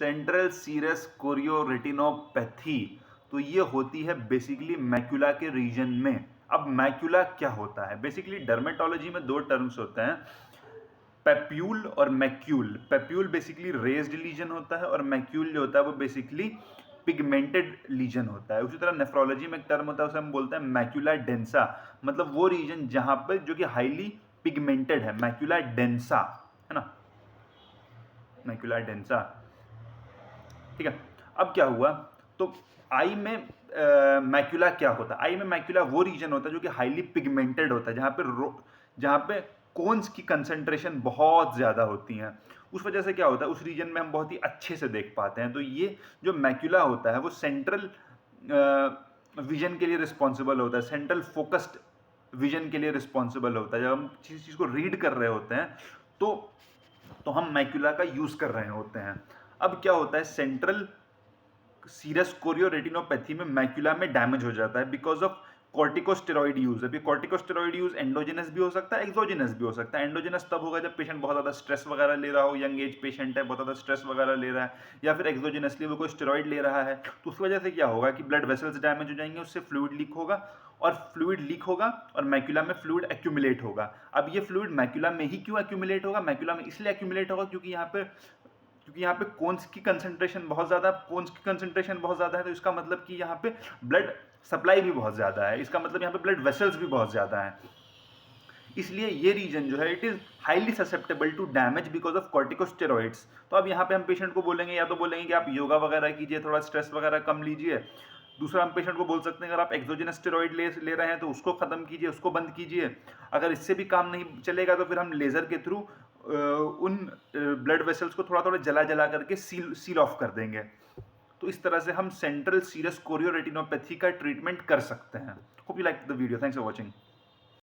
Central serous कोरियोरेटिनोपैथी, तो ये होती है बेसिकली मैक्यूला के रीजन में। अब मैक्यूला क्या होता है? बेसिकली डर्मेटोलॉजी में दो टर्म्स होते हैं, पेप्यूल और macule. Papule basically raised lesion होता है और मैक्यूल जो होता है वो बेसिकली पिगमेंटेड लीजन होता है। उसी तरह नेफ्रोलॉजी में एक टर्म होता है, उसे हम बोलते हैं मैक्यूला डेंसा, मतलब वो रीजन जहां पर जो कि हाईली पिगमेंटेड है, मैक्यूला डेंसा, है ना, मैक्यूला डेंसा। ठीक है, अब क्या हुआ, तो आई में मैक्यूला क्या होता है? आई में मैक्यूला वो रीजन होता है जो कि हाईली पिगमेंटेड होता है, जहाँ पे कोन्स की कंसंट्रेशन बहुत ज़्यादा होती हैं। उस वजह से क्या होता है, उस रीजन में हम बहुत ही अच्छे से देख पाते हैं। तो ये जो मैक्यूला होता है वो सेंट्रल विजन के लिए रिस्पॉन्सिबल होता है, सेंट्रल फोकस्ड विजन के लिए रिस्पॉन्सिबल होता है। जब हम किसी चीज़ को रीड कर रहे होते हैं तो हम मैक्यूला का यूज़ कर रहे होते हैं। अब क्या होता है, सेंट्रल सीरस कोरियोरेटिनोपैथी में मैक्यूला में डैमेज हो जाता है बिकॉज ऑफ कॉर्टिकोस्टेरॉइड यूज। अभी कॉर्टिकोस्टेरॉइड यूज एंडोजेनस भी हो सकता है, एक्सोजेनस भी हो सकता है। एंडोजेनस तब होगा जब पेशेंट बहुत ज़्यादा स्ट्रेस वगैरह ले रहा हो, यंग एज पेशेंट है, बहुत ज़्यादा स्ट्रेस वगैरह ले रहा है, या फिर एक्सोजेनसली वो कोई स्टेरॉइड ले रहा है, तो उस वजह से क्या होगा कि ब्लड वेसल्स डैमेज हो जाएंगे, उससे फ्लूइड लीक होगा, और फ्लूइड लीक होगा और मैक्यूला में फ्लूइड एक्यूमुलेट होगा। अब ये फ्लूइड मैक्यूला में ही क्यों एक्यूमुलेट होगा? मैक्यूला में इसलिए एक्यूमुलेट होगा क्योंकि यहाँ पे कोन्स की कंसंट्रेशन बहुत ज़्यादा है, तो इसका मतलब कि यहाँ पे ब्लड सप्लाई भी बहुत ज़्यादा है, इसका मतलब यहाँ पे ब्लड वेसल्स भी बहुत ज़्यादा है। इसलिए ये रीजन जो है it is highly susceptible to damage because of corticosteroids. तो अब यहाँ पे हम पेशेंट को बोलेंगे, या तो बोलेंगे कि आप योगा वगैरह कीजिए, थोड़ा स्ट्रेस वगैरह कम लीजिए। दूसरा हम पेशेंट को बोल सकते हैं अगर आप एक्सोजेनस स्टेरॉइड ले रहे हैं तो उसको खत्म कीजिए, उसको बंद कीजिए। अगर इससे भी काम नहीं चलेगा तो फिर हम लेजर के थ्रू उन ब्लड वेसल्स को थोड़ा थोड़ा जला करके सील ऑफ कर देंगे। तो इस तरह से हम सेंट्रल सीरस कोरियोरेटिनोपैथी का ट्रीटमेंट कर सकते हैं। Hope you like the video, thanks for watching.